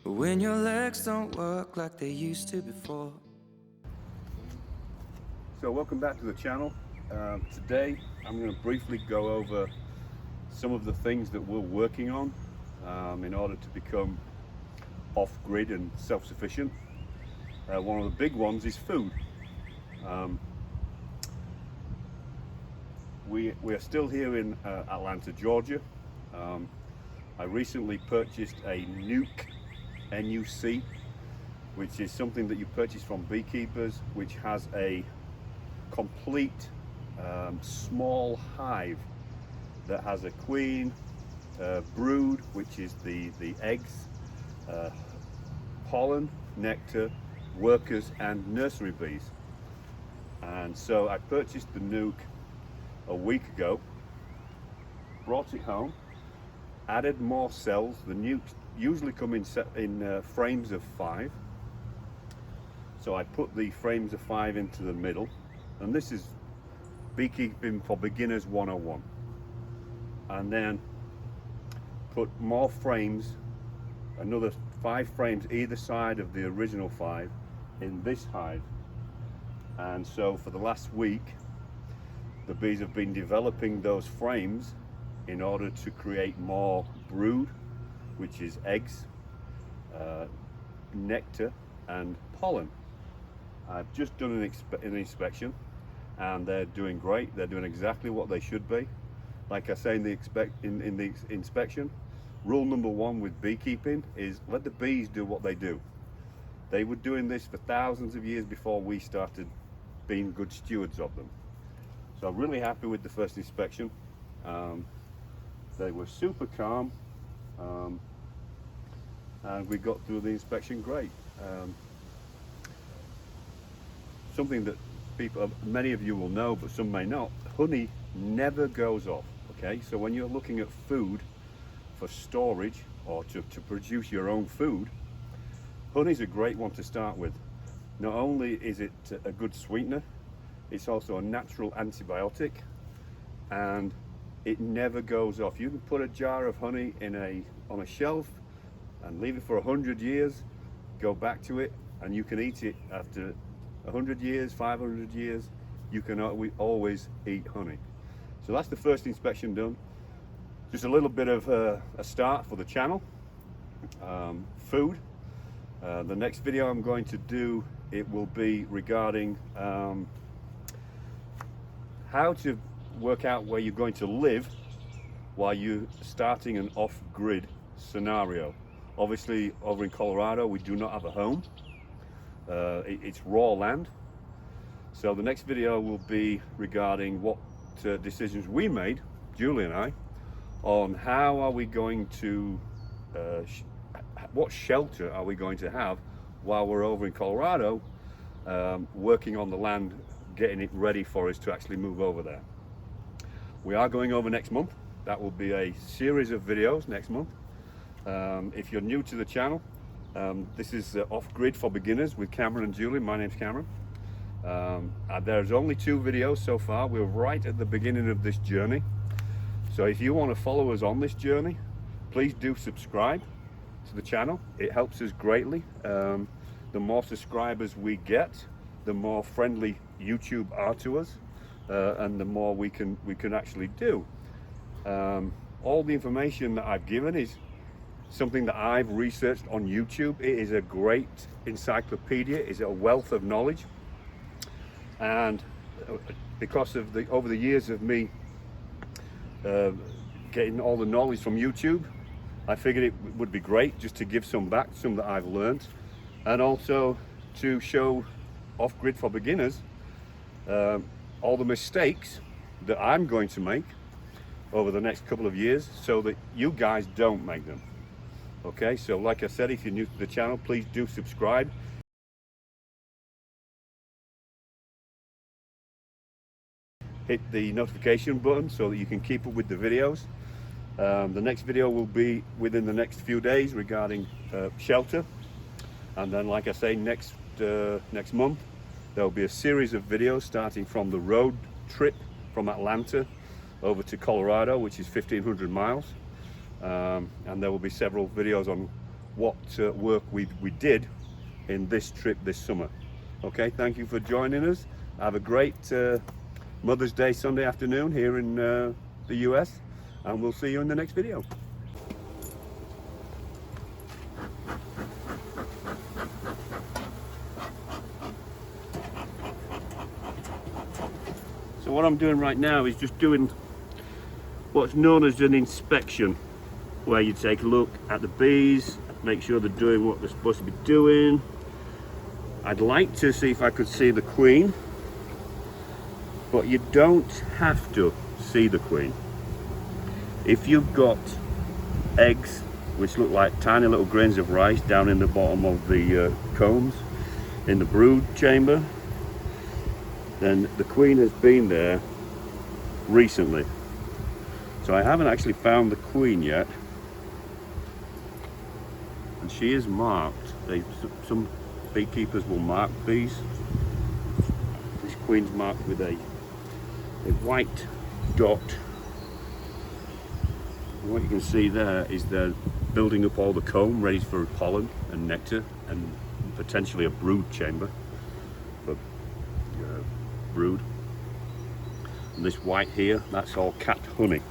When your legs don't work like they used to before. So welcome back to the channel. Today I'm going to briefly go over some of the things that we're working on in order to become off-grid and self-sufficient. One of the big ones is food. We are still here in Atlanta, Georgia. I recently purchased a nuke, N-U-C, which is something that you purchase from beekeepers, which has a complete small hive that has a queen, brood, which is the eggs, pollen, nectar, workers, and nursery bees. And so I purchased the nuke a week ago, brought it home, added more cells. The nukes usually come in frames of 5. So I put the frames of 5 into the middle, and this is beekeeping for beginners 101. And then put more frames, another 5 frames either side of the original 5 in this hive. And so for the last week, the bees have been developing those frames in order to create more brood, which is eggs, nectar, and pollen. I've just done an inspection, and they're doing great. They're doing exactly what they should be. Like I say in the inspection, rule number 1 with beekeeping is let the bees do what they do. They were doing this for thousands of years before we started being good stewards of them. So I'm really happy with the first inspection. They were super calm, and we got through the inspection great. Something that many of you will know, but some may not, honey never goes off. Okay, so when you're looking at food for storage or to produce your own food, honey's a great one to start with. Not only is it a good sweetener, it's also a natural antibiotic, and it never goes off. You can put a jar of honey on a shelf and leave it for 100 years, go back to it, and you can eat it after 100 years, 500 years. You can always eat honey. So that's the first inspection done. Just a little bit of a start for the channel. Food. The next video I'm going to do, it will be regarding how to work out where you're going to live while you're starting an off-grid scenario. Obviously, over in Colorado, we do not have a home. It's raw land. So the next video will be regarding what decisions we made, Julie and I, on how are we going to, what shelter are we going to have while we're over in Colorado, working on the land, getting it ready for us to actually move over there. We are going over next month. That will be a series of videos next month. If you're new to the channel, this is Off-Grid for Beginners with Cameron and Julie. My name's Cameron. There's only 2 videos so far. We're right at the beginning of this journey. So if you want to follow us on this journey, please do subscribe to the channel. It helps us greatly. The more subscribers we get, the more friendly YouTube are to us, and the more we can actually do. All the information that I've given is something that I've researched on YouTube. It is a great encyclopedia. It's a wealth of knowledge, and because of over the years of me getting all the knowledge from YouTube, I figured it would be great just to give some back, some that I've learned, and also to show Off-Grid for Beginners all the mistakes that I'm going to make over the next couple of years so that you guys don't make them. Okay, so like I said, if you're new to the channel, please do subscribe. Hit the notification button so that you can keep up with the videos. The next video will be within the next few days regarding shelter, and then like I say, next month there will be a series of videos starting from the road trip from Atlanta over to Colorado, which is 1,500 miles, and there will be several videos on what work we did in this trip this summer. Okay, thank you for joining us. Have a great Mother's Day Sunday afternoon here in the US, and we'll see you in the next video. So what I'm doing right now is just doing what's known as an inspection, where you take a look at the bees, make sure they're doing what they're supposed to be doing. I'd like to see if I could see the queen, but you don't have to see the queen. If you've got eggs which look like tiny little grains of rice down in the bottom of the combs in the brood chamber, then the queen has been there recently. So I haven't actually found the queen yet, and she is marked. Some beekeepers will mark bees. This queen's marked with a white dot. And what you can see there is they're building up all the comb ready for pollen and nectar and potentially a brood chamber for brood. And this white here, that's all capped honey,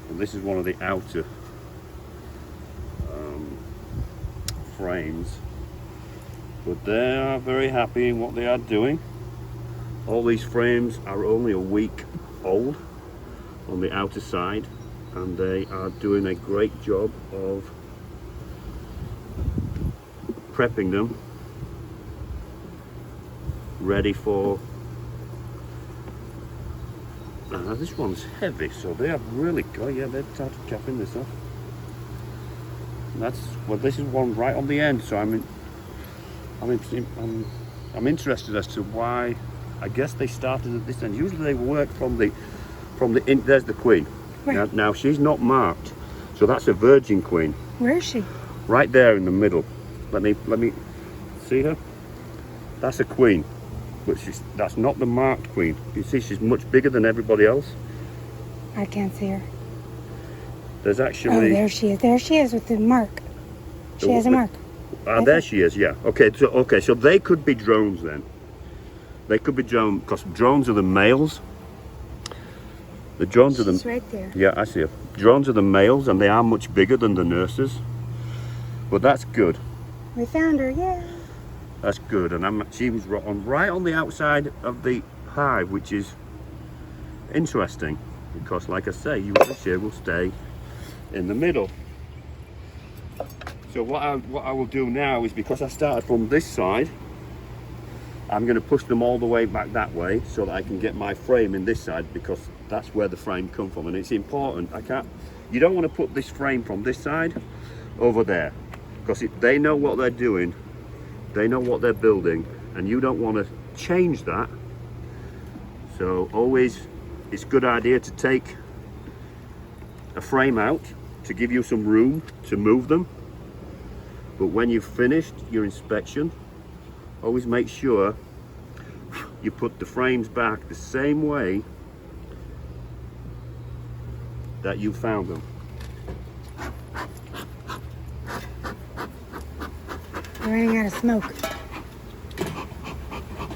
and this is one of the outer frames, but they are very happy in what they are doing. All these frames are only a week old on the outer side, and they are doing a great job of prepping them ready for this one's heavy, so they have really they've started capping this off. And this is one right on the end, so I'm interested as to why. I guess they started at this end. Usually they work from the there's the queen. Right. Now she's not marked, so that's a virgin queen. Where is she? Right there in the middle. Let me see her. That's a queen, but that's not the marked queen. You see, she's much bigger than everybody else. I can't see her. There's actually. Oh, there she is. There she is with the mark. She has a mark. There she is. Yeah. Okay. So they could be drones then. They could be drones, because drones are the males. The drones are the. She's right there. Yeah, I see her. Drones are the males, and they are much bigger than the nurses. But that's good. We found her. Yeah. That's good, and she was right on the outside of the hive, which is interesting, because, like I say, she will stay in the middle. So what I will do now is, because I started from this side, I'm going to push them all the way back that way so that I can get my frame in this side, because that's where the frame come from, and it's important. You don't want to put this frame from this side over there, because they know what they're doing, they know what they're building, and you don't want to change that. So always, it's a good idea to take a frame out to give you some room to move them. But when you've finished your inspection, always make sure you put the frames back the same way that you found them. We're running out of smoke.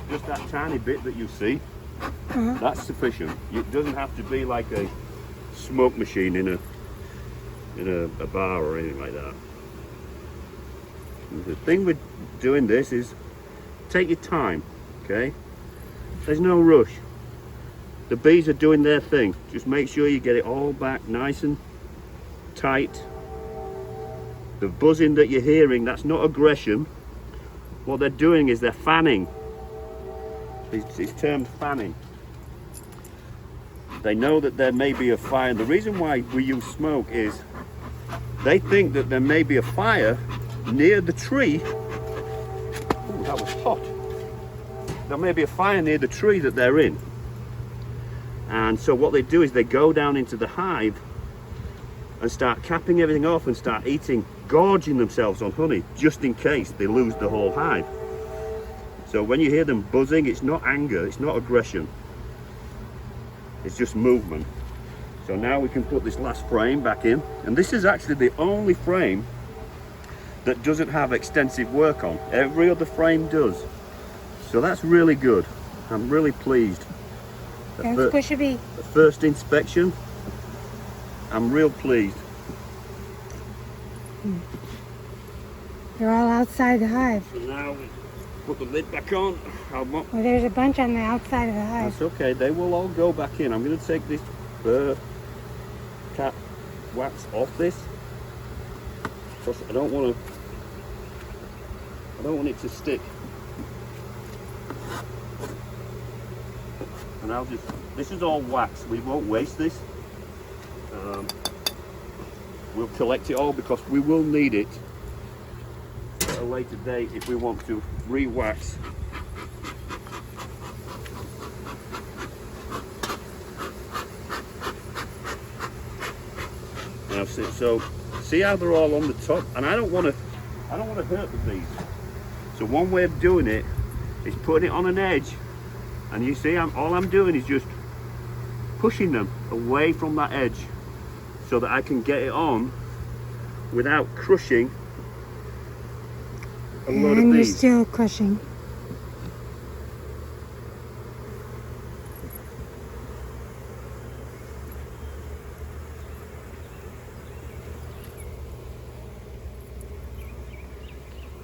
Just that tiny bit that you see, that's sufficient. It doesn't have to be like a smoke machine in a bar or anything like that. The thing with doing this is take your time, okay? There's no rush. The bees are doing their thing. Just make sure you get it all back nice and tight. The buzzing that you're hearing, that's not aggression. What they're doing is they're fanning. It's termed fanning. They know that there may be a fire. The reason why we use smoke is they think that there may be a fire near the tree. Ooh, that was hot. There may be a fire near the tree that they're in. And so what they do is they go down into the hive and start capping everything off and start eating, gorging themselves on honey, just in case they lose the whole hive. So when you hear them buzzing, it's not anger, it's not aggression. It's just movement. So now we can put this last frame back in. And this is actually the only frame that doesn't have extensive work on. Every other frame does. So that's really good. I'm really pleased. Don't squish a bee. The first inspection, I'm real pleased. They're all outside the hive. So now we put the lid back on. Well, there's a bunch on the outside of the hive. That's okay, they will all go back in. I'm going to take this cap wax off this because I don't want it to stick. And this is all wax, we won't waste this. We'll collect it all because we will need it at a later date if we want to re-wax. Now so see how they're all on the top, and I don't want to hurt the bees. So one way of doing it is putting it on an edge, and you see all I'm doing is just pushing them away from that edge so that I can get it on without crushing a load of And you're bees. still crushing.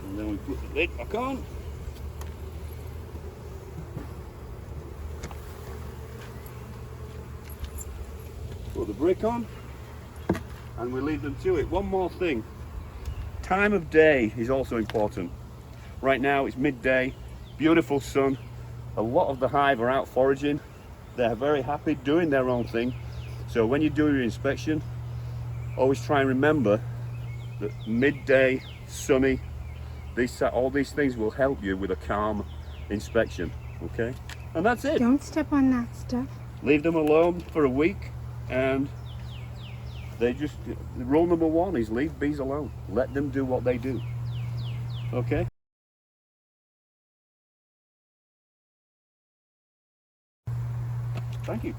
And then we put the lid back on. Put the brick on. And we leave them to it. One more thing. Time of day is also important. Right now it's midday, beautiful sun. A lot of the hive are out foraging. They're very happy doing their own thing. So when you do your inspection, always try and remember that midday, sunny, all these things will help you with a calm inspection, okay? And that's it. Don't step on that stuff. Leave them alone for a week, and rule number one is leave bees alone. Let them do what they do, okay? Thank you.